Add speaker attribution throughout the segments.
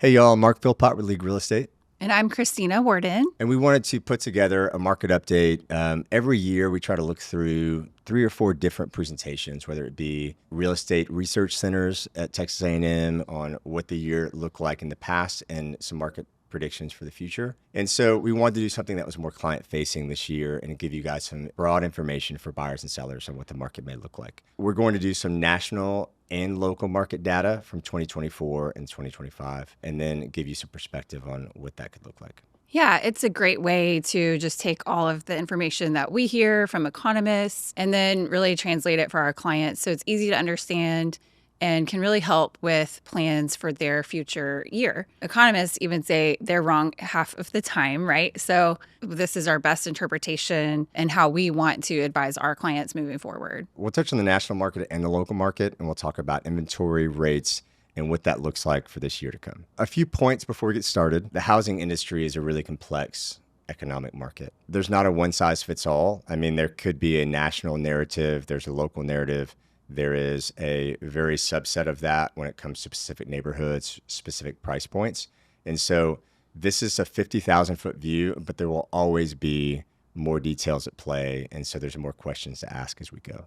Speaker 1: Hey y'all, Mark Philpot with League Real Estate.
Speaker 2: And I'm Christina Warden.
Speaker 1: And we wanted to put together a market update. Every year we try to look through 3 or 4 different presentations, whether it be real estate research centers at Texas A&M on what the year looked like in the past and some market predictions for the future. And so we wanted to do something that was more client facing this year and give you guys some broad information for buyers and sellers on what the market may look like. We're going to do some national and local market data from 2024 and 2025, and then give you some perspective on what that could look like.
Speaker 2: Yeah, it's a great way to just take all of the information that we hear from economists and then really translate it for our clients so it's easy to understand and can really help with plans for their future year. Economists even say they're wrong half of the time, right? So this is our best interpretation and how we want to advise our clients moving forward.
Speaker 1: We'll touch on the national market and the local market, and we'll talk about inventory rates and what that looks like for this year to come. A few points before we get started. The housing industry is a really complex economic market. There's not a one size fits all. I mean, there could be a national narrative, there's a local narrative. There is a very subset of that when it comes to specific neighborhoods, specific price points. And so this is a 50,000 foot view, but there will always be more details at play. And so there's more questions to ask as we go.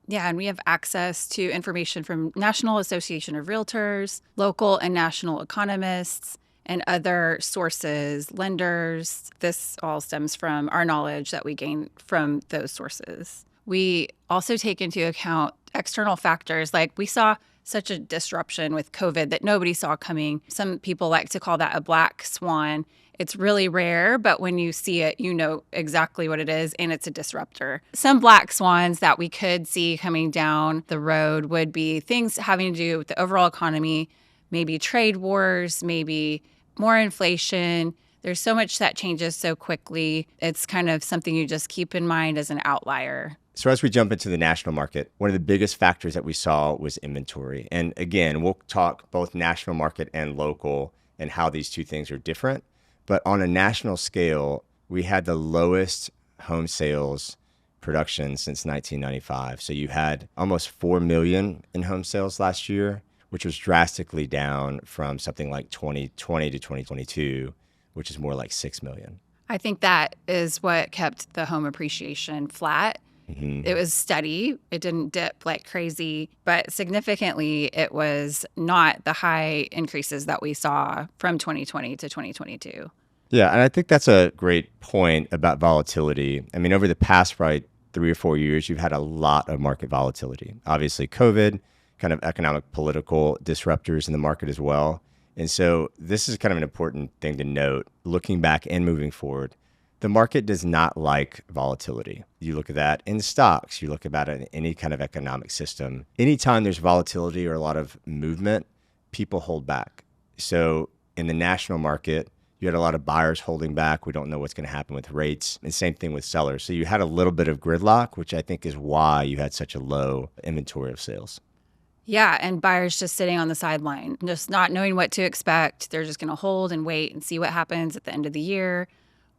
Speaker 2: Yeah, and we have access to information from National Association of Realtors, local and national economists, and other sources, lenders. This all stems from our knowledge that we gain from those sources. We also take into account external factors, like we saw such a disruption with COVID that nobody saw coming. Some people like to call that a black swan. It's really rare, but when you see it, you know exactly what it is, and it's a disruptor. Some black swans that we could see coming down the road would be things having to do with the overall economy, maybe trade wars, maybe more inflation. There's so much that changes so quickly. It's kind of something you just keep in mind as an outlier.
Speaker 1: So as we jump into the national market, one of the biggest factors that we saw was inventory. And again, we'll talk both national market and local and how these two things are different. But on a national scale, we had the lowest home sales production since 1995. So you had almost 4 million in home sales last year, which was drastically down from something like 2020 to 2022, which is more like 6 million.
Speaker 2: I think that is what kept the home appreciation flat. Mm-hmm. It was steady. It didn't dip like crazy, but significantly, it was not the high increases that we saw from 2020 to 2022.
Speaker 1: Yeah, and I think that's a great point about volatility. I mean, over the past probably 3 or 4 years, you've had a lot of market volatility. Obviously, COVID, kind of economic, political disruptors in the market as well. And so this is kind of an important thing to note, looking back and moving forward. The market does not like volatility. You look at that in stocks, you look at it in any kind of economic system. Anytime there's volatility or a lot of movement, people hold back. So in the national market, you had a lot of buyers holding back. We don't know what's going to happen with rates. And same thing with sellers. So you had a little bit of gridlock, which I think is why you had such a low inventory of sales.
Speaker 2: Yeah, and buyers just sitting on the sideline, just not knowing what to expect. They're just going to hold and wait and see what happens at the end of the year,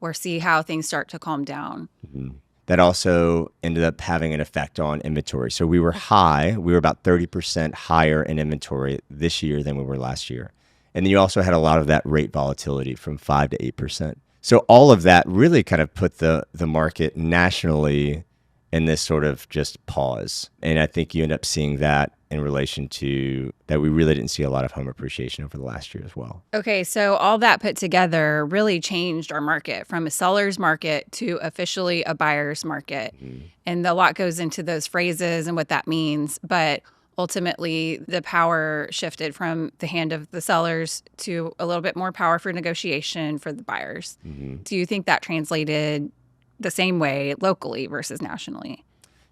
Speaker 2: or see how things start to calm down.
Speaker 1: Mm-hmm. That also ended up having an effect on inventory. So we were high. We were about 30% higher in inventory this year than we were last year. And then you also had a lot of that rate volatility from 5 to 8%. So all of that really kind of put the market nationally in this sort of just pause. And I think you end up seeing that in relation to that we really didn't see a lot of home appreciation over the last year as well.
Speaker 2: Okay, so all that put together really changed our market from a seller's market to officially a buyer's market. Mm-hmm. And a lot goes into those phrases and what that means. But ultimately, the power shifted from the hand of the sellers to a little bit more power for negotiation for the buyers. Mm-hmm. Do you think that translated the same way locally versus nationally?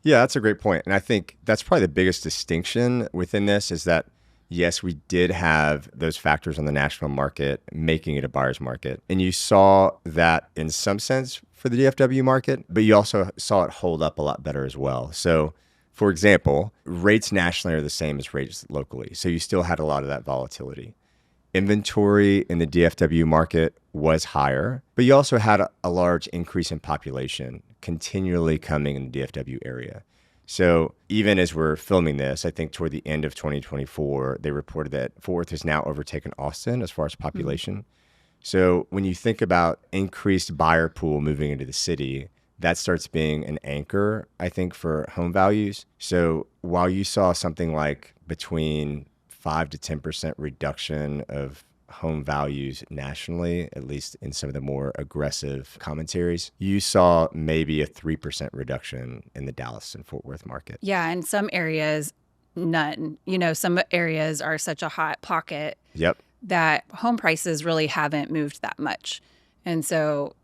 Speaker 1: Yeah, that's a great point. And I think that's probably the biggest distinction within this is that, yes, we did have those factors on the national market making it a buyer's market. And you saw that in some sense for the DFW market, but you also saw it hold up a lot better as well. So, for example, rates nationally are the same as rates locally. So you still had a lot of that volatility. Inventory in the DFW market was higher, but you also had a large increase in population continually coming in the DFW area. So even as we're filming this, I think toward the end of 2024, they reported that Fort Worth has now overtaken Austin as far as population. So when you think about increased buyer pool moving into the city, that starts being an anchor, I think, for home values. So while you saw something like between 5 to 10% reduction of home values nationally, at least in some of the more aggressive commentaries, you saw maybe a 3% reduction in the Dallas and Fort Worth market.
Speaker 2: Yeah, in some areas, none. Some areas are such a hot pocket
Speaker 1: Yep.
Speaker 2: that home prices really haven't moved that much. And so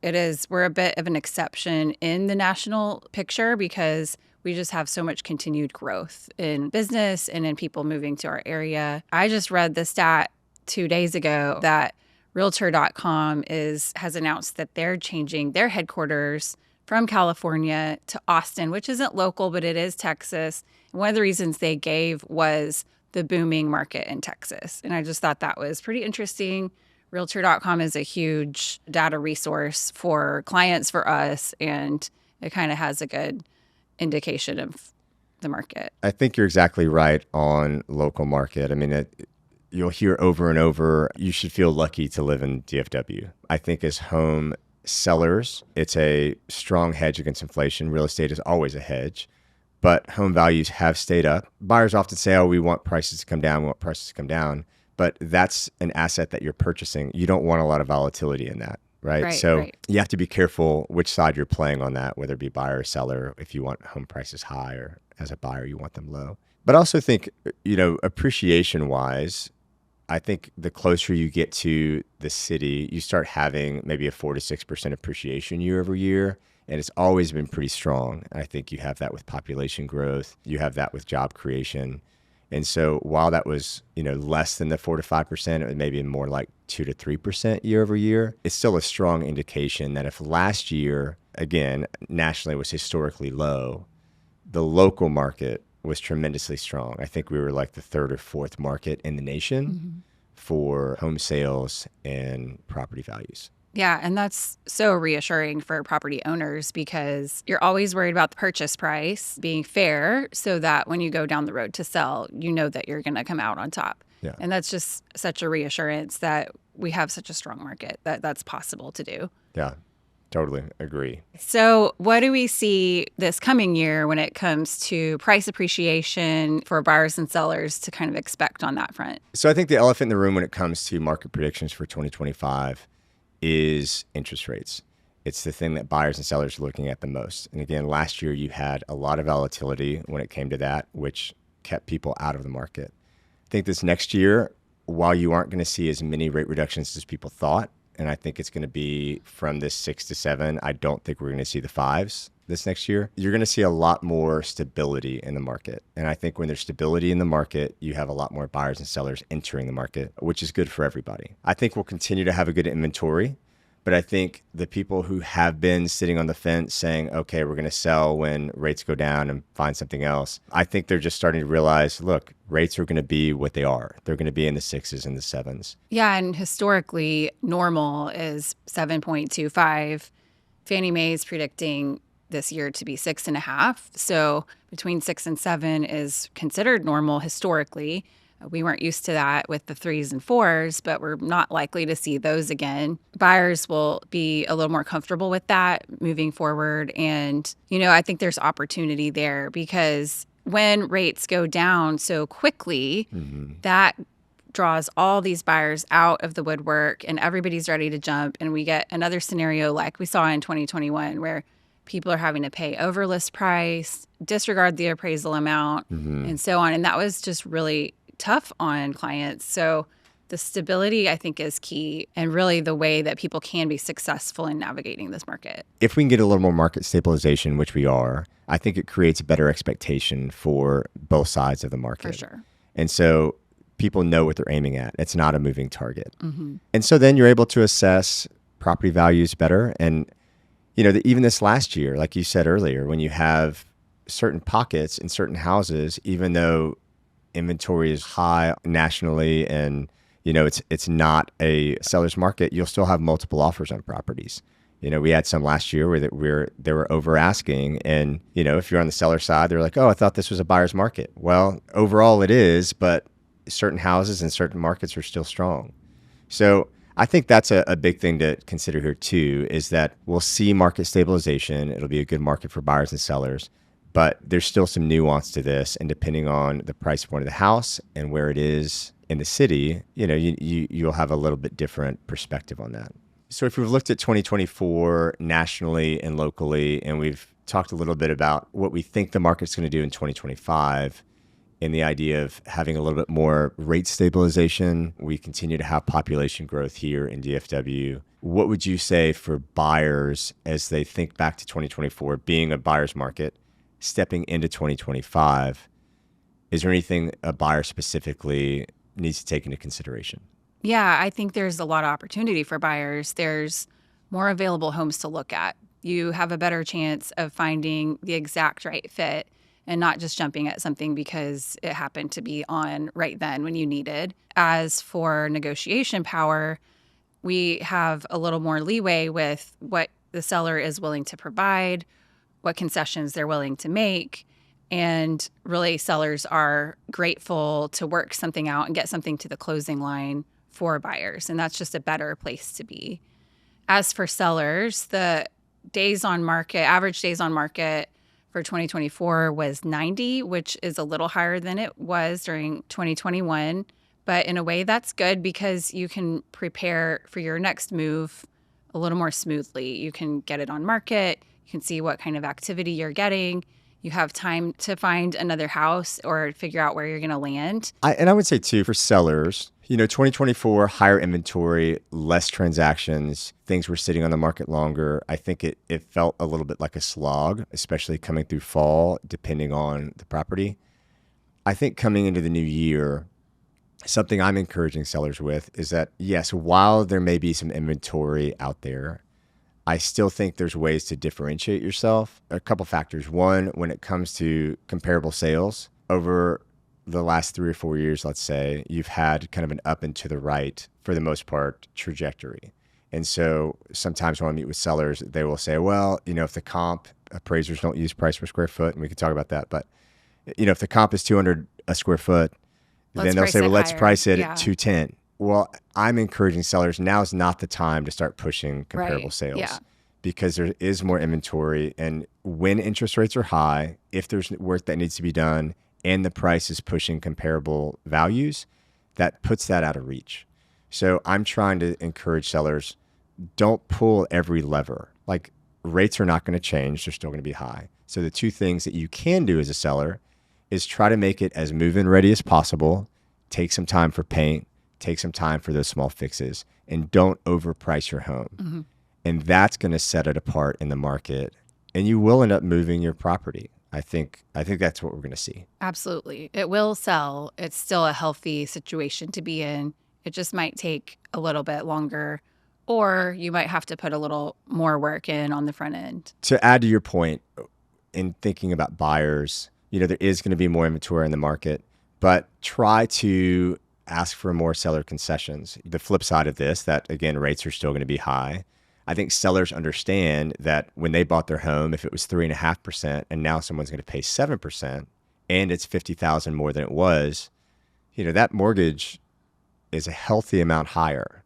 Speaker 2: we're a bit of an exception in the national picture because we just have so much continued growth in business and in people moving to our area. I just read the stat 2 days ago that Realtor.com has announced that they're changing their headquarters from California to Austin, which isn't local, but it is Texas. And one of the reasons they gave was the booming market in Texas. And I just thought that was pretty interesting. Realtor.com is a huge data resource for clients, for us, and it kind of has a good indication of the market.
Speaker 1: I think you're exactly right on local market. I mean, you'll hear over and over, you should feel lucky to live in DFW. I think as home sellers, it's a strong hedge against inflation. Real estate is always a hedge, but home values have stayed up. Buyers often say, oh, we want prices to come down, we want prices to come down. But that's an asset that you're purchasing. You don't want a lot of volatility in that, right? So you have to be careful which side you're playing on that, whether it be buyer or seller, if you want home prices high or as a buyer, you want them low. But I also think, appreciation-wise, I think the closer you get to the city, you start having maybe a 4 to 6% appreciation year over year. And it's always been pretty strong. I think you have that with population growth. You have that with job creation. And so while that was, less than the 4 to 5%, it was maybe more like 2 to 3% year over year. It's still a strong indication that if last year, again, nationally was historically low, the local market was tremendously strong. I think we were like the third or fourth market in the nation for home sales and property values.
Speaker 2: Yeah, and that's so reassuring for property owners because you're always worried about the purchase price being fair so that when you go down the road to sell, you know that you're going to come out on top.
Speaker 1: Yeah.
Speaker 2: And that's just such a reassurance that we have such a strong market that that's possible to do.
Speaker 1: Yeah, totally agree.
Speaker 2: So what do we see this coming year when it comes to price appreciation for buyers and sellers to kind of expect on that front?
Speaker 1: So I think the elephant in the room when it comes to market predictions for 2025 is interest rates. It's the thing that buyers and sellers are looking at the most. And again, last year you had a lot of volatility when it came to that, which kept people out of the market. I think this next year, while you aren't going to see as many rate reductions as people thought, and I think it's going to be from this 6 to 7, I don't think we're going to see the 5s this next year. You're going to see a lot more stability in the market. And I think when there's stability in the market, you have a lot more buyers and sellers entering the market, which is good for everybody. I think we'll continue to have a good inventory, but I think the people who have been sitting on the fence saying, okay, we're going to sell when rates go down and find something else, I think they're just starting to realize, look, rates are going to be what they are. They're going to be in the 6s and the 7s.
Speaker 2: Yeah, and historically, normal is 7.25. Fannie Mae is predicting this year to be 6.5. So between 6 and 7 is considered normal historically. We weren't used to that with the 3s and 4s, but we're not likely to see those again. Buyers will be a little more comfortable with that moving forward. And, I think there's opportunity there because when rates go down so quickly, that draws all these buyers out of the woodwork and everybody's ready to jump. And we get another scenario like we saw in 2021 where people are having to pay over list price, disregard the appraisal amount, and so on. And that was just really tough on clients. So the stability, I think, is key and really the way that people can be successful in navigating this market.
Speaker 1: If we can get a little more market stabilization, which we are, I think it creates a better expectation for both sides of the market.
Speaker 2: For sure.
Speaker 1: And so people know what they're aiming at. It's not a moving target. And so then you're able to assess property values better. And, even this last year, like you said earlier, when you have certain pockets in certain houses, even though inventory is high nationally and, it's not a seller's market, you'll still have multiple offers on properties. We had some last year where they were over asking, and if you're on the seller side, they're like, "Oh, I thought this was a buyer's market." Well, overall it is, but certain houses and certain markets are still strong. So I think that's a big thing to consider here too, is that we'll see market stabilization. It'll be a good market for buyers and sellers, but there's still some nuance to this. And depending on the price point of the house and where it is in the city, you'll have a little bit different perspective on that. So if we've looked at 2024 nationally and locally, and we've talked a little bit about what we think the market's going to do in 2025, and the idea of having a little bit more rate stabilization. We continue to have population growth here in DFW. What would you say for buyers as they think back to 2024 being a buyer's market, stepping into 2025? Is there anything a buyer specifically needs to take into consideration?
Speaker 2: Yeah, I think there's a lot of opportunity for buyers. There's more available homes to look at. You have a better chance of finding the exact right fit and not just jumping at something because it happened to be on right then when you needed. As for negotiation power, we have a little more leeway with what the seller is willing to provide, what concessions they're willing to make. And really, sellers are grateful to work something out and get something to the closing line for buyers. And that's just a better place to be. As for sellers, the average days on market for 2024 was 90, which is a little higher than it was during 2021. But in a way, that's good because you can prepare for your next move a little more smoothly. You can get it on market. You can see what kind of activity you're getting. You have time to find another house or figure out where you're going to land.
Speaker 1: I would say too, for sellers, 2024, higher inventory, less transactions, things were sitting on the market longer. I think it felt a little bit like a slog, especially coming through fall, depending on the property. I think coming into the new year, something I'm encouraging sellers with is that, yes, while there may be some inventory out there, I still think there's ways to differentiate yourself. A couple factors. One, when it comes to comparable sales, over the last 3 or 4 years, let's say, you've had kind of an up and to the right, for the most part, trajectory. And so sometimes when I meet with sellers, they will say, well, if the comp, appraisers don't use price per square foot, and we can talk about that, but if the comp is 200 a square foot, then they'll say, well, let's price it at 210. Well, I'm encouraging sellers, now is not the time to start pushing comparable sales because there is more inventory. And when interest rates are high, if there's work that needs to be done and the price is pushing comparable values, that puts that out of reach. So I'm trying to encourage sellers, don't pull every lever. Like, rates are not going to change. They're still going to be high. So the two things that you can do as a seller is try to make it as move-in ready as possible, take some time for paint, take some time for those small fixes, and don't overprice your home. Mm-hmm. And that's going to set it apart in the market, and you will end up moving your property. I think that's what we're going to see.
Speaker 2: Absolutely. It will sell. It's still a healthy situation to be in. It just might take a little bit longer, or you might have to put a little more work in on the front end.
Speaker 1: To add to your point, in thinking about buyers, there is going to be more inventory in the market, but try to ask for more seller concessions. The flip side of this, that again, rates are still going to be high. I think sellers understand that when they bought their home, if it was 3.5% and now someone's going to pay 7% and it's $50,000 more than it was, that mortgage is a healthy amount higher.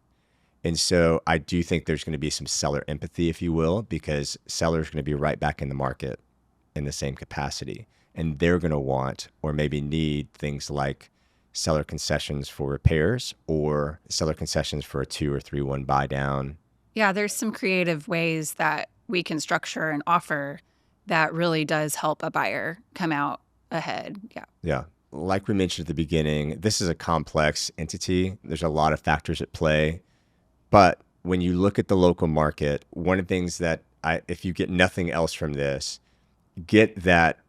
Speaker 1: And so I do think there's going to be some seller empathy, if you will, because sellers are going to be right back in the market in the same capacity. And they're going to want or maybe need things like seller concessions for repairs or seller concessions for a 2 or 3-1 buy down.
Speaker 2: Yeah, there's some creative ways that we can structure and offer that really does help a buyer come out ahead.
Speaker 1: Yeah. Like we mentioned at the beginning, this is a complex entity. There's a lot of factors at play. But when you look at the local market, one of the things that if you get nothing else from this, get that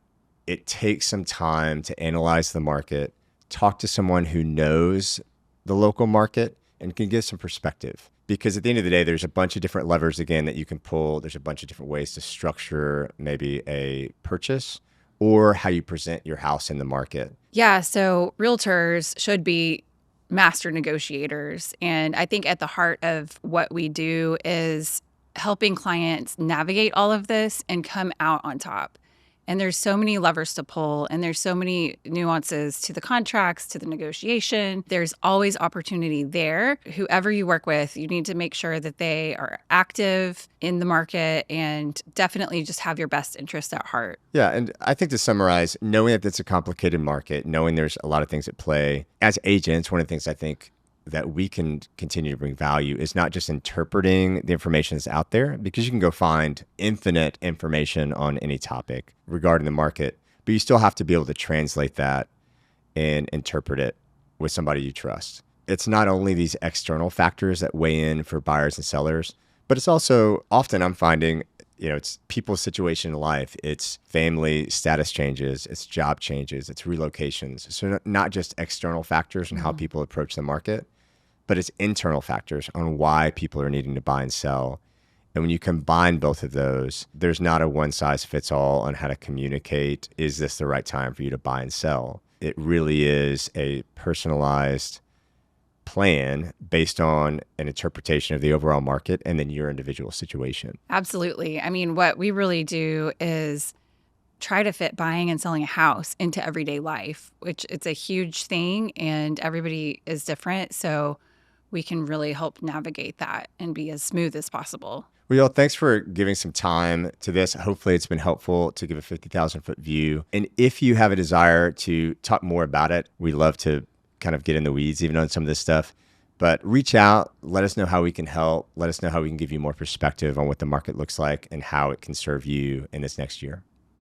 Speaker 1: it takes some time to analyze the market, talk to someone who knows the local market and can give some perspective. Because at the end of the day, there's a bunch of different levers, again, that you can pull. There's a bunch of different ways to structure maybe a purchase or how you present your house in the market.
Speaker 2: Yeah, so realtors should be master negotiators. And I think at the heart of what we do is helping clients navigate all of this and come out on top. And there's so many levers to pull, and there's so many nuances to the contracts, to the negotiation. There's always opportunity there. Whoever you work with, you need to make sure that they are active in the market and definitely just have your best interest at heart.
Speaker 1: Yeah, and I think to summarize, knowing that it's a complicated market, knowing there's a lot of things at play, as agents, one of the things I think that we can continue to bring value is not just interpreting the information that's out there, because you can go find infinite information on any topic regarding the market, but you still have to be able to translate that and interpret it with somebody you trust. It's not only these external factors that weigh in for buyers and sellers, but it's also often I'm finding, it's people's situation in life. It's family status changes, it's job changes, it's relocations. So not just external factors and how people approach the market, but it's internal factors on why people are needing to buy and sell. And when you combine both of those, there's not a one size fits all on how to communicate. Is this the right time for you to buy and sell? It really is a personalized plan based on an interpretation of the overall market and then your individual situation.
Speaker 2: Absolutely. I mean, what we really do is try to fit buying and selling a house into everyday life, which it's a huge thing and everybody is different. So we can really help navigate that and be as smooth as possible.
Speaker 1: Well, thanks for giving some time to this. Hopefully it's been helpful to give a 50,000 foot view. And if you have a desire to talk more about it, we love to kind of get in the weeds even on some of this stuff. But reach out, let us know how we can help. Let us know how we can give you more perspective on what the market looks like and how it can serve you in this next year.